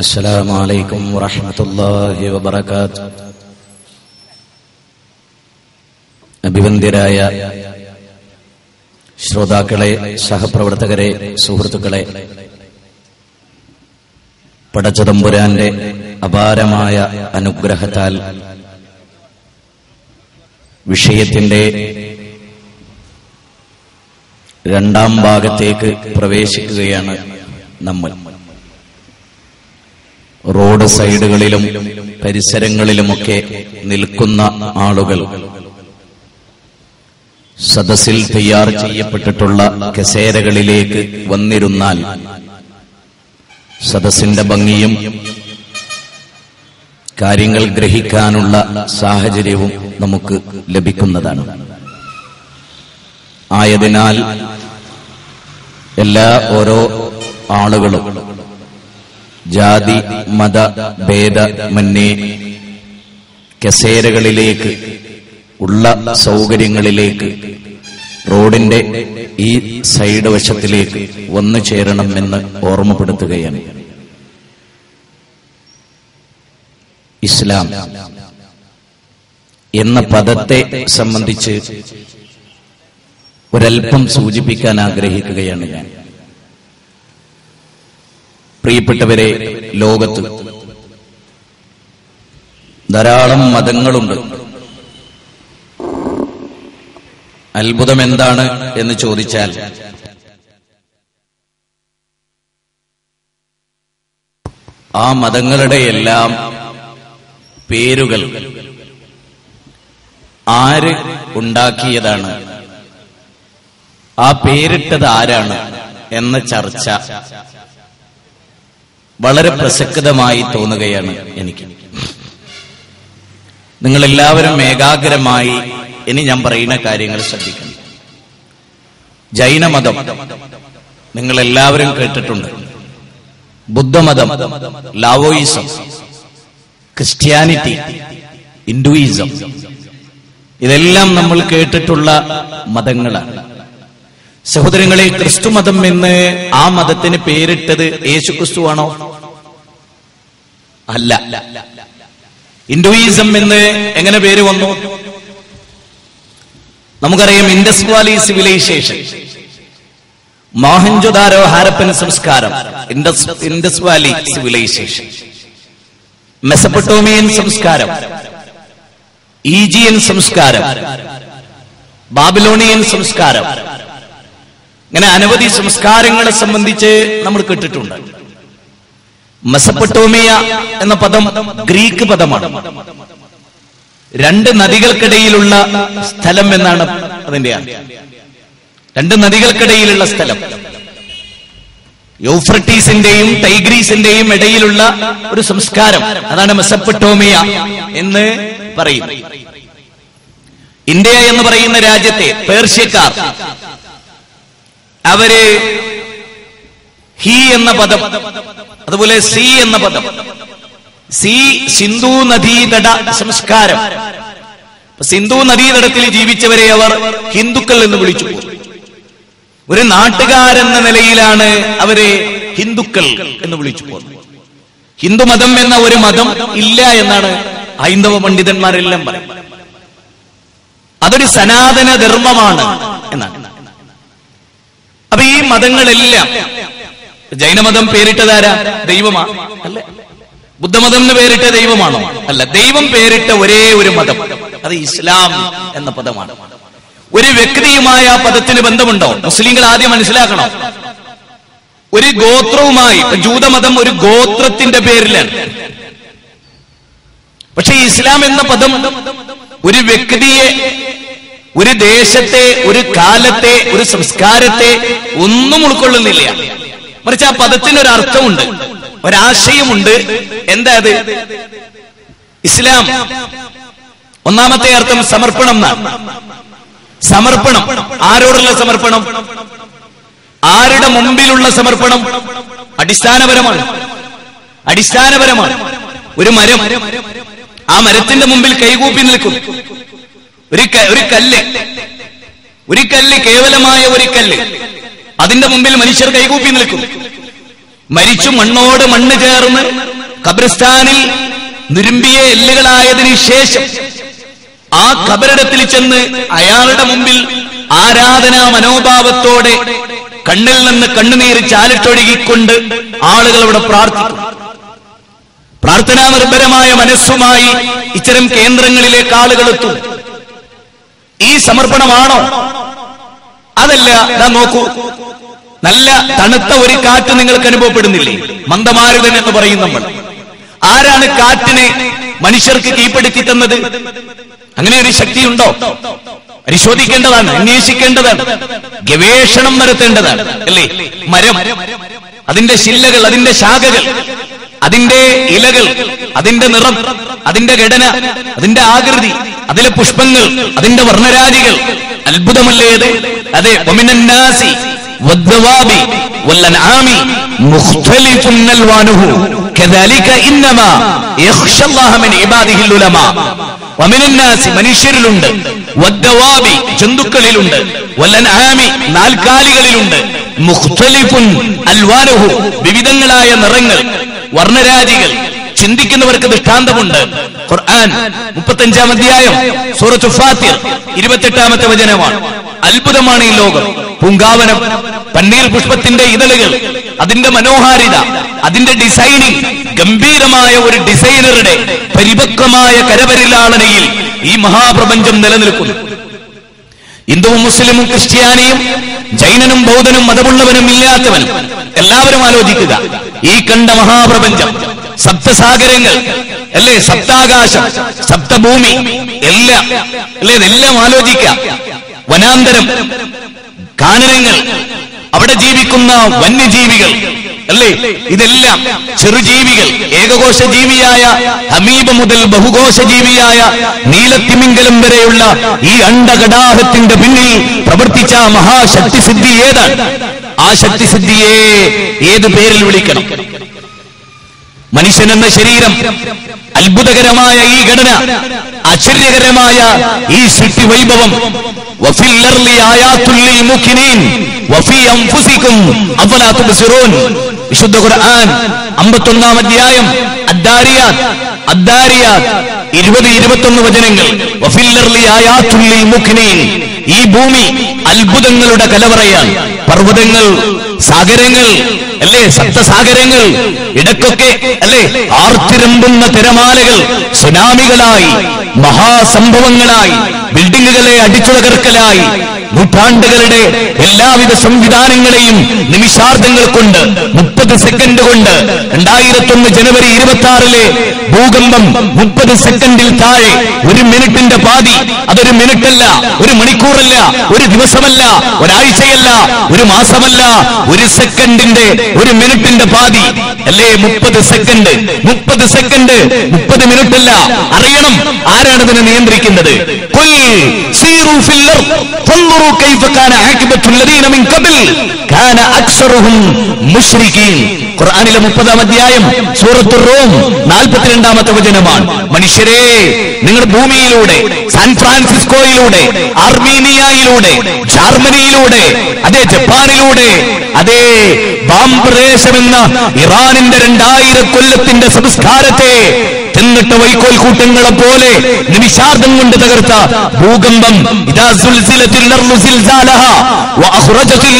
السلام عليكم ورحمة الله وبركاته. അഭിവന്ദ്യരായ ശ്രോതാക്കളെ, സഹപ്രവർത്തകരെ, സുഹൃത്തുക്കളെ, പടച്ചതമ്പുരാന്റെ അപാരമായ അനുഗ്രഹത്താൽ വിഷയത്തിന്റെ രണ്ടാം ഭാഗത്തേക്ക് പ്രവേശിക്കുകയാണ് നമ്മൾ. റോഡ് സൈഡുകളിലും പരിസരങ്ങളിലുമൊക്കെ നിൽക്കുന്ന ആളുകൾ സദസ്സിൽ തയ്യാർ ചെയ്യപ്പെട്ടിട്ടുള്ള കസേരകളിലേക്ക് വന്നിരുന്നാൽ സദസ്സിന്റെ ഭംഗിയും കാര്യങ്ങൾ ഗ്രഹിക്കാനുള്ള സാഹചര്യവും നമുക്ക് ലഭിക്കുന്നതാണ്. ആയതിനാൽ എല്ലാ ഓരോ ആളുകളും ജാതി മത ഭേദമന്യേ കസേരകളിലേക്ക്, ഉള്ള സൗകര്യങ്ങളിലേക്ക്, റോഡിന്റെ ഈ സൈഡ് വശത്തിലേക്ക് വന്നു ചേരണമെന്ന് ഓർമ്മപ്പെടുത്തുകയാണ്. ഇസ്ലാം എന്ന പദത്തെ സംബന്ധിച്ച് ഒരൽപ്പം സൂചിപ്പിക്കാൻ ആഗ്രഹിക്കുകയാണ് ഞാൻ. പ്രിയപ്പെട്ടവരെ, ലോകത്ത് ധാരാളം മതങ്ങളുണ്ട്. അത്ഭുതം എന്താണ് എന്ന് ചോദിച്ചാൽ, ആ മതങ്ങളുടെ എല്ലാം പേരുകൾ ആര് ഉണ്ടാക്കിയതാണ്, ആ പേരിട്ടത് ആരാണ് എന്ന ചർച്ച വളരെ പ്രസക്തമായി തോന്നുകയാണ് എനിക്ക്. നിങ്ങളെല്ലാവരും ഏകാഗ്രമായി ഇനി ഞാൻ പറയുന്ന കാര്യങ്ങൾ ശ്രദ്ധിക്കണം. ജൈനമതം നിങ്ങളെല്ലാവരും കേട്ടിട്ടുണ്ട്. ബുദ്ധമതം, ലാവോയിസം, ക്രിസ്ത്യാനിറ്റി, ഹിന്ദുയിസം, ഇതെല്ലാം നമ്മൾ കേട്ടിട്ടുള്ള മതങ്ങളാണ്. സഹോദരങ്ങളെ, ക്രിസ്തുമതം എന്ന് ആ മതത്തിന് പേരിട്ടത് യേശുക്രിസ്തുവാണോ? അല്ല. ഹിന്ദുയിസം എന്ന് എങ്ങനെ പേര് വന്നു? നമുക്കറിയാം, ഇൻഡസ് വാലി സിവിലൈസേഷൻ, മോഹൻജോദാരോ ഹാരപ്പൻ സംസ്കാരം, ഇൻഡസ് വാലി സിവിലൈസേഷൻ, മെസപ്പൊട്ടോമിയൻ സംസ്കാരം, ഈജിയൻ സംസ്കാരം, ബാബിലോണിയൻ സംസ്കാരം, ഇങ്ങനെ അനവധി സംസ്കാരങ്ങളെ സംബന്ധിച്ച് നമ്മൾ കേട്ടിട്ടുണ്ട്. മെസപ്പൊട്ടോമിയ എന്ന പദം ഗ്രീക്ക് പദമാണ്. രണ്ട് നദികൾക്കിടയിലുള്ള സ്ഥലം എന്നാണ് അതിന്റെ അർത്ഥം. രണ്ട് നദികൾക്കിടയിലുള്ള സ്ഥലം, യൂഫ്രട്ടീസിന്റെയും ടൈഗ്രീസിന്റെയും ഇടയിലുള്ള ഒരു സംസ്കാരം, അതാണ് മെസപ്പൊട്ടോമിയ എന്ന് പറയും. ഇന്ത്യ എന്ന് പറയുന്ന രാജ്യത്തെ പേർഷ്യക്കാർ, അവര് ഹി എന്ന പദം, അതുപോലെ സി എന്ന പദം, സി സിന്ധു നദീതട സംസ്കാരം, സിന്ധു നദീതടത്തിൽ ജീവിച്ചവരെ അവർ ഹിന്ദുക്കൾ എന്ന് വിളിച്ചു. ഒരു നാട്ടുകാരെന്ന നിലയിലാണ് അവരെ ഹിന്ദുക്കൾ എന്ന് വിളിച്ചു പോകുന്നത്. ഹിന്ദുമതം എന്ന ഒരു മതം ഇല്ല എന്നാണ് ഹൈന്ദവ പണ്ഡിതന്മാരെല്ലാം പറയുന്നത്. അതൊരു സനാതന ധർമ്മമാണ് എന്നാണ്. അപ്പൊ ഈ മതങ്ങളെല്ലാം, ജൈനമതം പേരിട്ടതാരാ? ദൈവമാ? അല്ല. ബുദ്ധമതം എന്ന് പേരിട്ട ദൈവമാണോ? അല്ല. ദൈവം പേരിട്ട ഒരേ ഒരു മതം, അത് ഇസ്ലാം എന്ന പദമാണ്. ഒരു വ്യക്തിയുമായ ആ പദത്തിന് ബന്ധമുണ്ടോ? മുസ്ലിങ്ങൾ ആദ്യം മനസ്സിലാക്കണം. ഒരു ഗോത്രവുമായി, ജൂതമതം ഒരു ഗോത്രത്തിന്റെ പേരിലാണ്. പക്ഷെ ഇസ്ലാം എന്ന പദം ഒരു വ്യക്തിയെ, ഒരു ദേശത്തെ, ഒരു കാലത്തെ, ഒരു സംസ്കാരത്തെ ഒന്നും ഉൾക്കൊള്ളുന്നില്ല. മറിച്ച് ആ പദത്തിനൊരു അർത്ഥമുണ്ട്, ഒരാശയമുണ്ട്. എന്താ അത്? ഇസ്ലാം ഒന്നാമത്തെ അർത്ഥം സമർപ്പണം എന്നാണ്. സമർപ്പണം, ആരോടുള്ള സമർപ്പണം? ആരുടെ മുമ്പിലുള്ള സമർപ്പണം? അടിസ്ഥാനപരമാണ്. ഒരു മരം, ആ മരത്തിന്റെ മുമ്പിൽ കൈകൂപ്പി നിൽക്കും. ഒരു കല്ല്, കേവലമായ ഒരു കല്ല്, അതിന്റെ മുമ്പിൽ മനുഷ്യർ കൈകൂപ്പി നിൽക്കും. മരിച്ചു മണ്ണോട് മണ്ണ് ചേർന്ന് ഖബർസ്ഥാനിൽ നുരുമ്പിയ എല്ലുകളായതിനു ശേഷം ആ ഖബറിടത്തിൽ ചെന്ന് അയാളുടെ മുമ്പിൽ ആരാധനാ മനോഭാവത്തോടെ കണ്ണിൽ നിന്ന് കണ്ണുനീര് ചാലിട്ടൊഴുകിക്കൊണ്ട് ആളുകൾ അവിടെ പ്രാർത്ഥിക്കും. പ്രാർത്ഥനാ നിർഭരമായ മനസ്സുമായി ഇത്തരം കേന്ദ്രങ്ങളിലേക്ക് ആളുകൾ എത്തും. ഈ സമർപ്പണമാണോ? അതല്ല. നോക്കൂ, നല്ല തണുത്ത ഒരു കാറ്റ് നിങ്ങൾക്ക് അനുഭവപ്പെടുന്നില്ലേ? മന്ദമാരുതൻ എന്ന് പറയും നമ്മൾ. ആരാണ് കാറ്റിനെ മനുഷ്യർക്ക് കീഴ്പ്പെടുത്തി തന്നത്? അങ്ങനെ ഒരു ശക്തിയുണ്ടോ? പരിശോധിക്കേണ്ടതാണ്, അന്വേഷിക്കേണ്ടതാണ്, ഗവേഷണം നടത്തേണ്ടതാണ്, അല്ലേ? മരം, അതിന്റെ ശില്ലകൾ, അതിന്റെ ശാഖകൾ, അതിന്റെ ഇലകൾ, അതിന്റെ നിറം, അതിന്റെ ഘടന, അതിന്റെ ആകൃതി, അതിലെ പുഷ്പങ്ങൾ, അതിന്റെ വർണ്ണരാജികൾ അത്ഭുതമല്ലേ അത്? അതെ, വമിനന്നാസി വദ്ദവാബി വല്ലൻആമി മുഖ്തലിഫുൻ അൽവാനുഹു കദാലിക ഇന്നമാ യഖ്ശല്ലാഹ മിൻ ഇബാദിഹിൽ ഉലമാ. വമിനന്നാസി മനുഷ്യരിലുണ്ട്, വദ്ദവാബി ജന്തുക്കളിലുണ്ട്, വല്ലൻആമി നാൽക്കാലികളിലുണ്ട്, മുഖ്തലിഫുൻ അൽവാനുഹു വിവിധങ്ങളായ നിറങ്ങൾ, വർണ്ണരാജികൾ. ചിന്തിക്കുന്നവർക്ക് ദൃഷ്ടാന്തമുണ്ട്. ഖുർആൻ 35-ാം അധ്യായം സൂറത്തുൽ ഫാത്തിർ 28-ാമത്തെ വചനമാണ്. അത്ഭുതമാണ് ഈ ലോകം. പൂങ്കാവനം, പന്നീർ പുഷ്പത്തിന്റെ ഇതളുകൾ, അതിന്റെ മനോഹാരിത, അതിന്റെ ഡിസൈനിങ്, ഗംഭീരമായ ഒരു ഡിസൈനറുടെ പരിപക്വമായ കരപരിലാളനയിൽ ഈ മഹാപ്രപഞ്ചം നിലനിൽക്കുന്നു. ഹിന്ദുവും മുസ്ലിമും ക്രിസ്ത്യാനിയും ജൈനനും ബൗദ്ധനും മതമുള്ളവനും ഇല്ലാത്തവനും എല്ലാവരും ആലോചിക്കുക. ഈ കണ്ട മഹാപ്രപഞ്ചം, സപ്തസാഗരങ്ങൾ, അല്ലേ? സപ്താകാശം, സപ്തഭൂമി, എല്ലാം, അല്ലേ? ഇതെല്ലാം ആലോചിക്കാം. വനാന്തരം, കാനനങ്ങൾ, അവിടെ ജീവിക്കുന്ന വന്യജീവികൾ, അല്ലേ? ഇതെല്ലാം ചെറുജീവികൾ, ഏകകോശ ജീവിയായ അമീബ മുതൽ ബഹുകോശ ജീവിയായ നീലത്തിമിംഗലം വരെയുള്ള ഈ അണ്ഡകടാഹത്തിന്റെ പിന്നിൽ പ്രവർത്തിച്ച മഹാശക്തിസിദ്ധി ഏതാണ്? ആ ശക്തിസിദ്ധിയെ ഏത് പേരിൽ വിളിക്കണം? മനുഷ്യനെന്ന ശരീരം, അത്ഭുതകരമായ ഈ ഘടന, ആശ്ചര്യകരമായ ഈ സൃഷ്ടി വൈഭവം, വഫിൽ അർളി ആയാത്തുൽ ലിൽ മുഖിനീൻ വഫി അൻഫുസികും അഫലാ തുബ്സിറൂൻ. വിശുദ്ധ ഖുർആൻ 51-ാം അധ്യായം അദ്ദാരിയാത്ത് 20-21 വചനങ്ങൾ. വഫിൽ അർളി ആയാത്തുൽ ലിൽ മുഖിനീൻ. ഈ ഭൂമി അത്ഭുതങ്ങളുടെ കലവറയാണ്. പർവ്വതങ്ങൾ, സാഗരങ്ങൾ, അല്ലേ? സപ്തസാഗരങ്ങൾ, ഇടക്കൊക്കെ, അല്ലേ? ആർത്തിരമ്പുന്ന തിരമാലകൾ സുനാമികളായി, മഹാസംഭവങ്ങളായി, ബിൽഡിങ്ങുകളെ അടിച്ചു തകർക്കലായി, നൂറ്റാണ്ടുകളുടെ എല്ലാവിധ സംവിധാനങ്ങളെയും നിമിഷാർദ്ധങ്ങൾ കൊണ്ട്, 30 സെക്കൻഡ് കൊണ്ട്, 2001 ജനുവരി 26-ലെ ഭൂകമ്പം 30 സെക്കൻഡിൽ താഴെ, 1 മിനിറ്റിന്റെ പാതി. അതൊരു മിനിറ്റല്ല, ഒരു മണിക്കൂറല്ല, ഒരു ദിവസമല്ല, ഒരാഴ്ചയല്ല, ഒരു മാസമല്ല, 1 സെക്കൻഡിന്റെ, 1 മിനിറ്റിന്റെ പാതി, അല്ലേ? 30 സെക്കൻഡ്, 30 സെക്കൻഡ്, 30 മിനിറ്റ് അല്ല. അറിയണം ആരാണിതിനെ നിയന്ത്രിക്കുന്നത്. ഖുർആനിലെ 30-ാം അധ്യായം സൂറത്തുർ റൂം 42-ാമത്തെ വചനമാണ്. മനുഷ്യരെ, നിങ്ങൾ ഭൂമിയിലൂടെ, സാൻ ഫ്രാൻസിസ്കോയിലൂടെ, ആർമീനിയയിലൂടെ, ജർമ്മനിയിലൂടെ, അതേ ജപ്പാനിലൂടെ, അതേ ബാംപ്രദേശമെന്ന ഇറാനിന്റെ 2000 കൊല്ലത്തിന്റെ സംസ്കാരത്തെ തിന്നിട്ട വൈക്കോൽ കൂട്ടങ്ങളെ പോലെ നിമിഷാർദ്ധം കൊണ്ട് തകർത്ത ഭൂകമ്പം. ഇദാ സുൽസിലത്തിൽ അർളു സിൽസാലഹാ വഅഖ്റജത്തിൽ